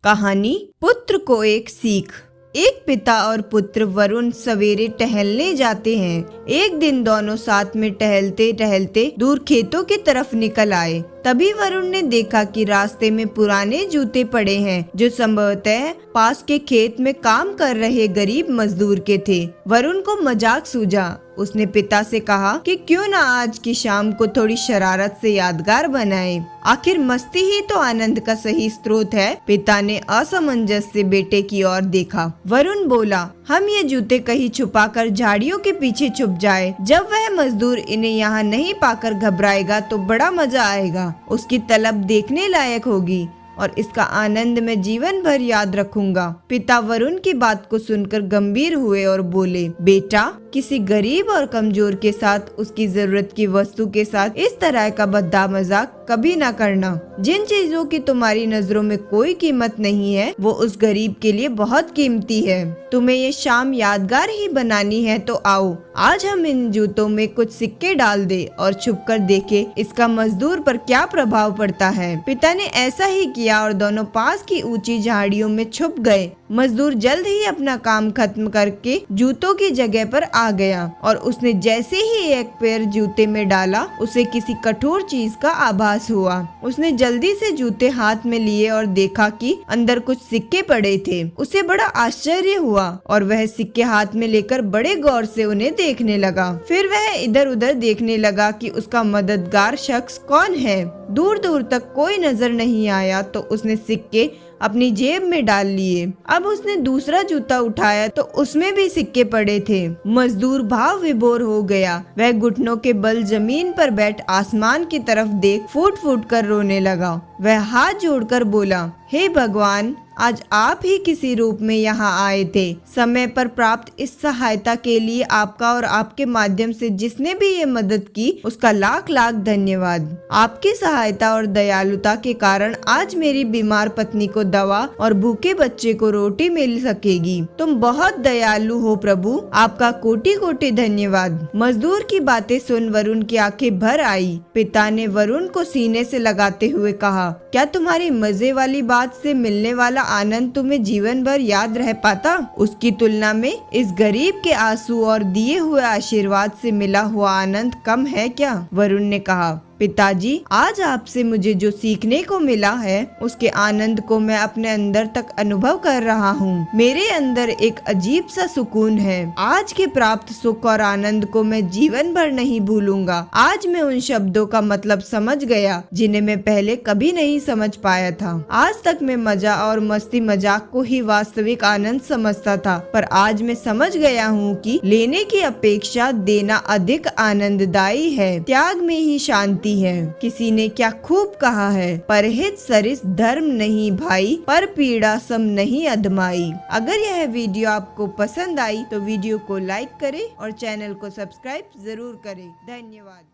कहानी पुत्र को एक सीख। एक पिता और पुत्र वरुण सवेरे टहलने जाते हैं। एक दिन दोनों साथ में टहलते टहलते दूर खेतों की तरफ निकल आए। तभी वरुण ने देखा कि रास्ते में पुराने जूते पड़े हैं, जो संभवतः पास के खेत में काम कर रहे गरीब मजदूर के थे। वरुण को मजाक सूझा। उसने पिता से कहा कि क्यों ना आज की शाम को थोड़ी शरारत से यादगार बनाए। आखिर मस्ती ही तो आनंद का सही स्रोत है। पिता ने असमंजस से बेटे की ओर देखा। वरुण बोला, हम ये जूते कहीं छुपाकर झाड़ियों के पीछे छुप जाए। जब वह मजदूर इन्हें यहाँ नहीं पाकर घबराएगा तो बड़ा मजा आएगा। उसकी तलब देखने लायक होगी और इसका आनंद मैं जीवन भर याद रखूंगा। पिता वरुण की बात को सुनकर गंभीर हुए और बोले, बेटा, किसी गरीब और कमजोर के साथ, उसकी जरूरत की वस्तु के साथ इस तरह का भद्दा मजाक कभी ना करना। जिन चीजों की तुम्हारी नजरों में कोई कीमत नहीं है, वो उस गरीब के लिए बहुत कीमती है। तुम्हें ये शाम यादगार ही बनानी है तो आओ, आज हम इन जूतों में कुछ सिक्के डाल दे और छुपकर देखे इसका मजदूर पर क्या प्रभाव पड़ता है। पिता ने ऐसा ही किया और दोनों पास की ऊंची झाड़ियों में छुप गए। मजदूर जल्द ही अपना काम खत्म करके जूतों की जगह पर आ गया और उसने जैसे ही एक पैर जूते में डाला, उसे किसी कठोर चीज का आभास हुआ। उसने जल्दी से जूते हाथ में लिए और देखा कि अंदर कुछ सिक्के पड़े थे। उसे बड़ा आश्चर्य हुआ और वह सिक्के हाथ में लेकर बड़े गौर से उन्हें देखने लगा। फिर वह इधर उधर देखने लगा कि उसका मददगार शख्स कौन है। दूर दूर तक कोई नजर नहीं आया तो उसने सिक्के अपनी जेब में डाल लिए। अब उसने दूसरा जूता उठाया तो उसमें भी सिक्के पड़े थे। मजदूर भाव विभोर हो गया। वह घुटनों के बल जमीन पर बैठ आसमान की तरफ देख फूट फूट कर रोने लगा। वह हाथ जोड़कर बोला, हे भगवान, आज आप ही किसी रूप में यहाँ आए थे। समय पर प्राप्त इस सहायता के लिए आपका और आपके माध्यम से जिसने भी ये मदद की, उसका लाख लाख धन्यवाद। आपकी सहायता और दयालुता के कारण आज मेरी बीमार पत्नी को दवा और भूखे बच्चे को रोटी मिल सकेगी। तुम बहुत दयालु हो प्रभु, आपका कोटि कोटि धन्यवाद। मजदूर की बातें सुन वरुण की आंखें भर आई। पिता ने वरुण को सीने से लगाते हुए कहा, क्या तुम्हारी मजे वाली बात से मिलने वाला आनंद तुम्हें जीवन भर याद रह पाता? उसकी तुलना में इस गरीब के आंसू और दिए हुए आशीर्वाद से मिला हुआ आनंद कम है क्या? वरुण ने कहा, पिताजी, आज आपसे मुझे जो सीखने को मिला है, उसके आनंद को मैं अपने अंदर तक अनुभव कर रहा हूँ। मेरे अंदर एक अजीब सा सुकून है। आज के प्राप्त सुख और आनंद को मैं जीवन भर नहीं भूलूंगा। आज मैं उन शब्दों का मतलब समझ गया जिन्हें मैं पहले कभी नहीं समझ पाया था। आज तक मैं मजा और मस्ती मजाक को ही वास्तविक आनंद समझता था, पर आज मैं समझ गया हूँ कि लेने की अपेक्षा देना अधिक आनंददायी है। त्याग में ही शांति है। किसी ने क्या खूब कहा है, परहित सरिस धर्म नहीं भाई, पर पीड़ा सम नहीं अधमाई। अगर यह वीडियो आपको पसंद आई तो वीडियो को लाइक करें और चैनल को सब्सक्राइब जरूर करें। धन्यवाद।